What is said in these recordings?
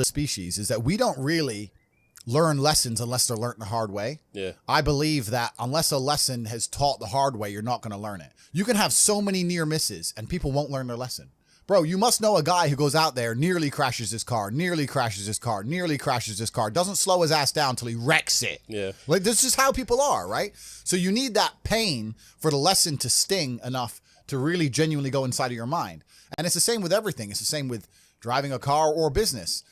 species is that we don't really learn lessons unless they're learned the hard way. Yeah. I believe that unless a lesson has taught the hard way, you're not going to learn it. You can have so many near misses and people won't learn their lesson. Bro, you must know a guy who goes out there, nearly crashes his car, doesn't slow his ass down till he wrecks it. Yeah. Like, this is how people are, right? So you need that pain for the lesson to sting enough to really genuinely go inside of your mind. And it's the same with everything. It's the same with driving a car or business.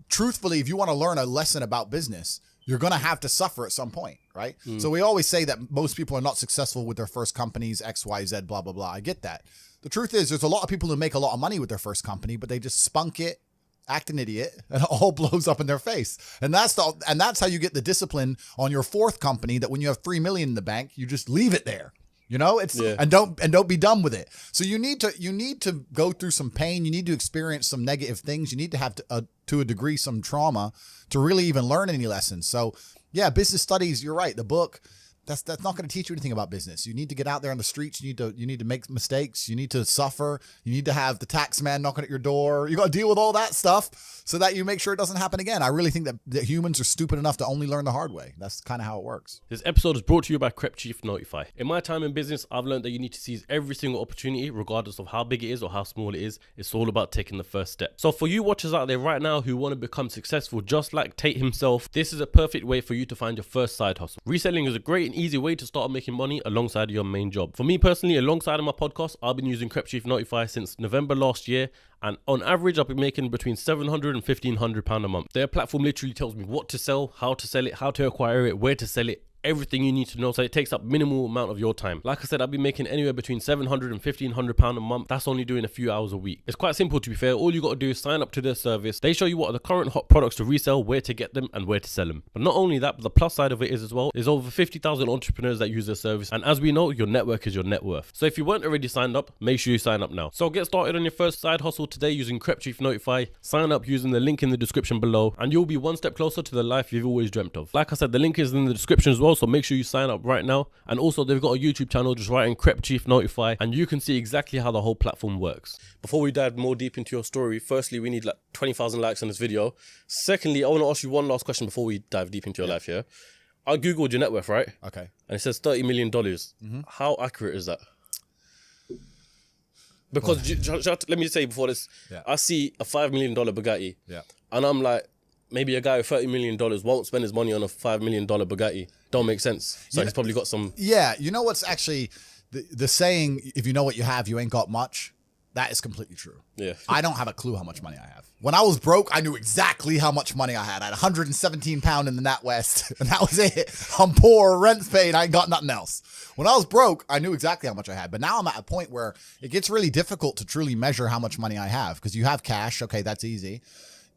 Truthfully, if you want to learn a lesson about business, you're going to have to suffer at some point, right? So we always say that most people are not successful with their first companies, X, Y, Z, blah, blah, blah. I get that. The truth is there's a lot of people who make a lot of money with their first company, but they just spunk it, act an idiot, and it all blows up in their face. And that's how you get the discipline on your fourth company, that when you have $3 million in the bank, you just leave it there. You know, and don't be done with it. So you need to go through some pain. You need to experience some negative things. You need to have to a degree some trauma to really even learn any lessons. So yeah, business studies. You're right. The book. That's not going to teach you anything about business. You need to get out there on the streets. You need to make mistakes. You need to suffer. You need to have the tax man knocking at your door. You got to deal with all that stuff so that you make sure it doesn't happen again. I really think that humans are stupid enough to only learn the hard way. That's kind of how it works. This episode is brought to you by Crep Chief Notify. In my time in business, I've learned that you need to seize every single opportunity, regardless of how big it is or how small it is. It's all about taking the first step. So for you watchers out there right now who want to become successful, just like Tate himself, this is a perfect way for you to find your first side hustle. Reselling is a great and easy way to start making money alongside your main job. For me personally, alongside of my podcast, I've been using Crep Chief Notify since November last year, and on average I've been making between £700 and £1,500 a month. Their platform literally tells me what to sell, how to sell it, how to acquire it, where to sell it, everything you need to know, so it takes up minimal amount of your time. Like I said, I've been making anywhere between £700 and £1,500 a month. That's only doing a few hours a week. It's quite simple, to be fair. All you got to do is sign up to their service. They show you what are the current hot products to resell, where to get them, and where to sell them. But not only that, but the plus side of it is as well, there's over 50,000 entrepreneurs that use their service, and as we know, your network is your net worth. So if you weren't already signed up, make sure you sign up now. So get started on your first side hustle today using Crep Chief Notify. Sign up using the link in the description below, and you'll be one step closer to the life you've always dreamt of. Like I said, the link is in the description as well, so make sure you sign up right now. And also, they've got a YouTube channel, just write in Crep Chief Notify, and you can see exactly how the whole platform works. Before we dive more deep into your story, firstly, we need like 20,000 likes on this video. Secondly, I want to ask you one last question before we dive deep into your life here. I googled your net worth, right? Okay. And it says $30 million. How accurate is that? Because let me just say before this, I see a $5 million Bugatti, and I'm like, maybe a guy with $30 million won't spend his money on a $5 million Bugatti. Don't make sense. So he's probably got some... Yeah, you know what's actually... The saying, if you know what you have, you ain't got much, that is completely true. Yeah. I don't have a clue how much money I have. When I was broke, I knew exactly how much money I had. I had £117 in the NatWest, and that was it. I'm poor, rent's paid, I ain't got nothing else. When I was broke, I knew exactly how much I had. But now I'm at a point where it gets really difficult to truly measure how much money I have, because you have cash. Okay, that's easy.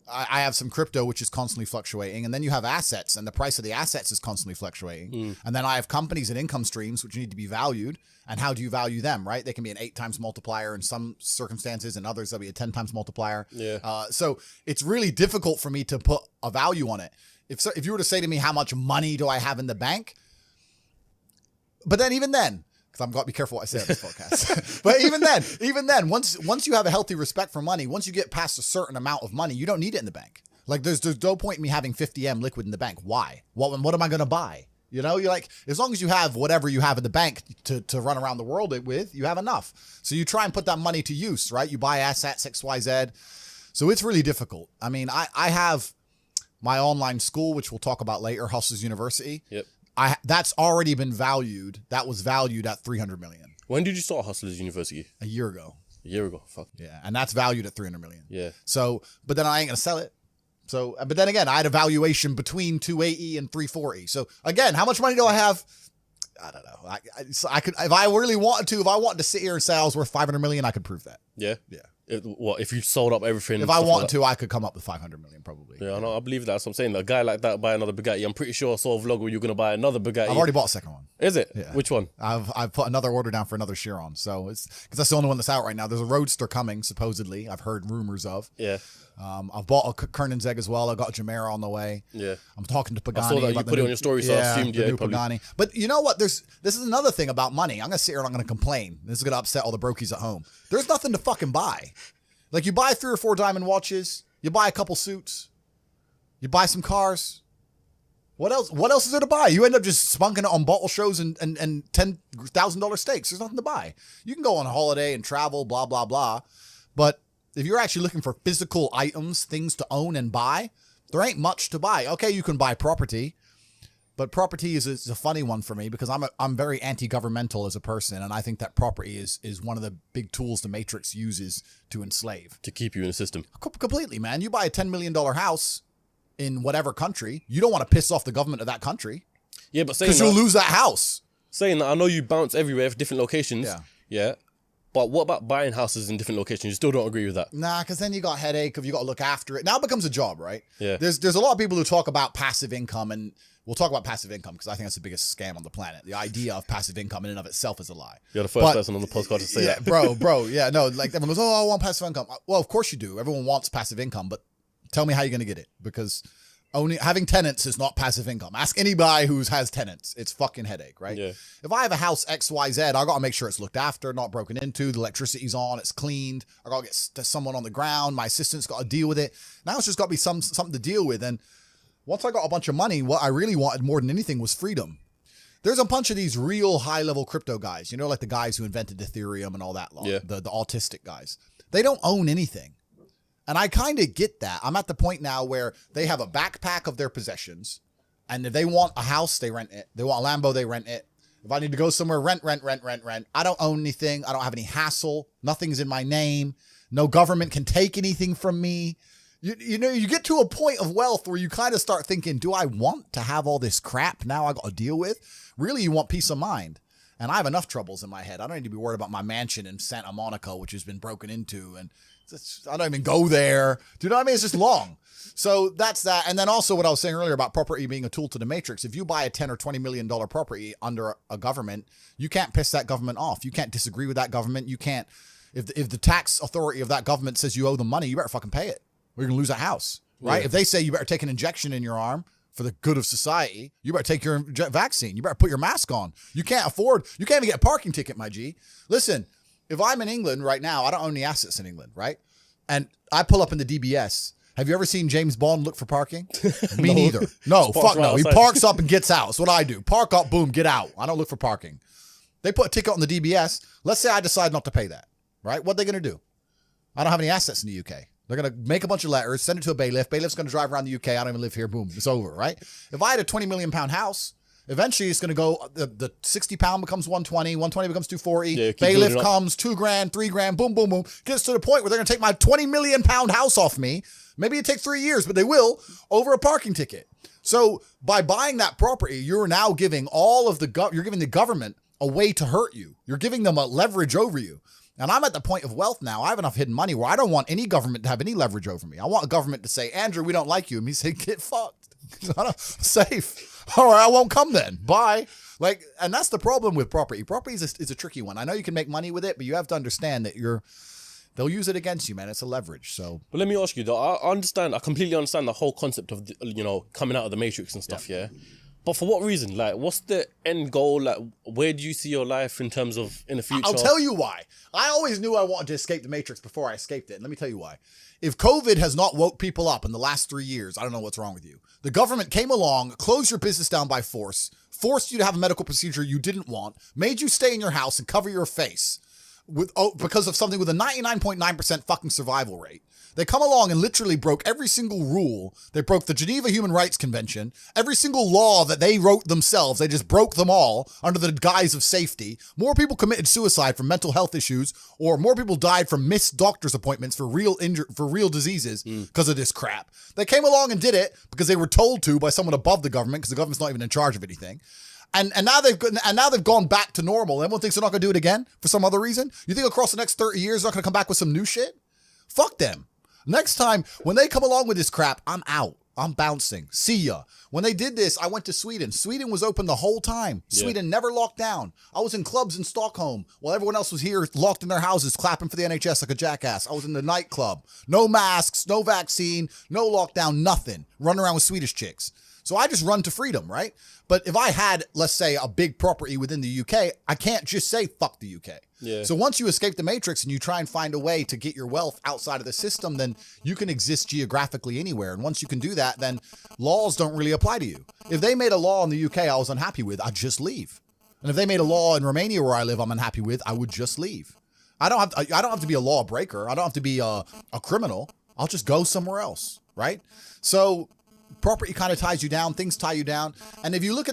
I have some crypto, which is constantly fluctuating. And then you have assets, and the price of the assets is constantly fluctuating. And then I have companies and income streams, which need to be valued. And how do you value them, right? They can be an 8 times multiplier in some circumstances, and others, they'll be a 10 times multiplier. Yeah. So it's really difficult for me to put a value on it. If you were to say to me, how much money do I have in the bank? But then even then, because I've got to be careful what I say on this podcast. But even then, once you have a healthy respect for money, once you get past a certain amount of money, you don't need it in the bank. Like there's no point in me having 50M liquid in the bank. Why? What am I going to buy? You know, you're like, as long as you have whatever you have in the bank to run around the world with, you have enough. So you try and put that money to use, right? You buy assets, XYZ. So it's really difficult. I mean, I have my online school, which we'll talk about later, Hustlers University. Yep. That's already been valued. That was valued at 300 million. When did you start Hustlers University? A year ago. A year ago. Fuck. Yeah. And that's valued at 300 million. Yeah. So, but then I ain't going to sell it. So, but then again, I had a valuation between 280 and 340. So again, how much money do I have? I don't know. I could, if I really wanted to, if I wanted to sit here and say I was worth 500 million, I could prove that. Yeah. Yeah. If you sold up everything? If I wanted to, I could come up with 500 million probably. Yeah, I believe that. That's what I'm saying. A guy like that buy another Bugatti. I'm pretty sure I saw a vlog where you're going to buy another Bugatti. I've already bought a second one. Is it? Yeah. Which one? I've put another order down for another Chiron. So it's because that's the only one that's out right now. There's a Roadster coming, supposedly. I've heard rumors of. Yeah. I've bought a Kernan's Egg as well. I got a Jamera on the way. Yeah. I'm talking to Pagani. I saw that you put it on your story, so I assumed the new probably. Pagani. But you know what? This is another thing about money. I'm gonna sit here and I'm gonna complain. This is gonna upset all the brokies at home. There's nothing to fucking buy. Like you buy 3 or 4 diamond watches, You buy a couple suits. You buy some cars. What else? What else is there to buy? You end up just spunking it on bottle shows and $10,000 steaks. There's nothing to buy. You can go on a holiday and travel, blah, blah, blah. But if you're actually looking for physical items, things to own and buy, there ain't much to buy. Okay, you can buy property, but property is a funny one for me because I'm very anti-governmental as a person, and I think that property is one of the big tools the Matrix uses to enslave. To keep you in the system. Completely, man. You buy a $10 million house in whatever country, you don't want to piss off the government of that country. Yeah, but because you'll lose that house. Saying that, I know you bounce everywhere for different locations. Yeah. But what about buying houses in different locations? You still don't agree with that? Nah, because then you got a headache if you got to look after it. Now it becomes a job, right? Yeah. There's a lot of people who talk about passive income, and we'll talk about passive income because I think that's the biggest scam on the planet. The idea of passive income in and of itself is a lie. You're the first person on the podcast to say that. Bro. Yeah, no, like everyone goes, oh, I want passive income. Well, of course you do. Everyone wants passive income, but tell me how you're going to get it, because having tenants is not passive income. Ask anybody who has tenants. It's fucking headache, right? Yeah. If I have a house XYZ, I got to make sure it's looked after, not broken into, the electricity's on, it's cleaned. I got to get someone on the ground. My assistant's got to deal with it. Now it's just got to be something to deal with. And once I got a bunch of money, what I really wanted more than anything was freedom. There's a bunch of these real high-level crypto guys, you know, like the guys who invented Ethereum and all that, the autistic guys. They don't own anything. And I kind of get that. I'm at the point now where they have a backpack of their possessions, and if they want a house, they rent it. They want a Lambo, they rent it. If I need to go somewhere, rent. I don't own anything. I don't have any hassle. Nothing's in my name. No government can take anything from me. You know, you get to a point of wealth where you kind of start thinking, do I want to have all this crap now I got to deal with? Really, you want peace of mind. And I have enough troubles in my head. I don't need to be worried about my mansion in Santa Monica, which has been broken into, and I don't even go there. Do you know what I mean? It's just long. So that's that. And then also what I was saying earlier about property being a tool to the Matrix. If you buy a $10 or $20 million property under a government, you can't piss that government off. You can't disagree with that government. You can't, if the tax authority of that government says you owe them money, you better fucking pay it, or you're going to lose a house, right? Yeah. If they say you better take an injection in your arm for the good of society, you better take your vaccine. You better put your mask on. You can't even get a parking ticket, my G. Listen, if I'm in England right now, I don't own any assets in England, right? And I pull up in the DBS. Have you ever seen James Bond look for parking? Me neither. No, fuck no. He parks up and gets out. That's what I do. Park up, boom, get out. I don't look for parking. They put a ticket on the DBS. Let's say I decide not to pay that, right? What are they going to do? I don't have any assets in the UK. They're going to make a bunch of letters, send it to a bailiff. Bailiff's going to drive around the UK. I don't even live here. Boom, it's over, right? If I had a 20 million pound house, eventually it's going to go, the 60 pound becomes 120, 120 becomes 240. Yeah, bailiff comes, $2,000, $3,000, boom, boom, boom. Gets to the point where they're going to take my 20 million pound house off me. Maybe it takes 3 years, but they will, over a parking ticket. So by buying that property, you're now giving you're giving the government a way to hurt you. You're giving them a leverage over you. And I'm at the point of wealth now. I have enough hidden money where I don't want any government to have any leverage over me. I want a government to say, Andrew, we don't like you. And me say, get fucked. Safe. All right, I won't come then. Bye. And that's the problem with property. Property is a tricky one. I know you can make money with it, but you have to understand that they'll use it against you, man. It's a leverage. So, but let me ask you though. I completely understand the whole concept of coming out of the Matrix and stuff. Yeah. But for what reason? Like, what's the end goal? Like, where do you see your life in terms of in the future? I'll tell you why. I always knew I wanted to escape the Matrix before I escaped it. And let me tell you why. If COVID has not woke people up in the last 3 years, I don't know what's wrong with you. The government came along, closed your business down by force, forced you to have a medical procedure you didn't want, made you stay in your house and cover your face because of something with a 99.9% fucking survival rate. They come along and literally broke every single rule. They broke the Geneva Human Rights Convention. Every single law that they wrote themselves, they just broke them all under the guise of safety. More people committed suicide from mental health issues, or more people died from missed doctor's appointments for real diseases because of this crap. They came along and did it because they were told to by someone above the government, because the government's not even in charge of anything. And now they've gone back to normal. Everyone thinks they're not going to do it again for some other reason. You think across the next 30 years they're not going to come back with some new shit? Fuck them. Next time, when they come along with this crap, I'm out. I'm bouncing. See ya. When they did this, I went to Sweden. Sweden was open the whole time. Yeah. Sweden never locked down. I was in clubs in Stockholm while everyone else was here locked in their houses clapping for the NHS like a jackass. I was in the nightclub. No masks, no vaccine, no lockdown, nothing. Running around with Swedish chicks. So I just run to freedom, right? But if I had, let's say, a big property within the UK, I can't just say, fuck the UK. Yeah. So once you escape the matrix and you try and find a way to get your wealth outside of the system, then you can exist geographically anywhere. And once you can do that, then laws don't really apply to you. If they made a law in the UK I was unhappy with, I'd just leave. And if they made a law in Romania where I live I'm unhappy with, I would just leave. I don't have to be a lawbreaker. I don't have to be a criminal. I'll just go somewhere else, right? So property kind of ties you down. Things tie you down. And if you look at the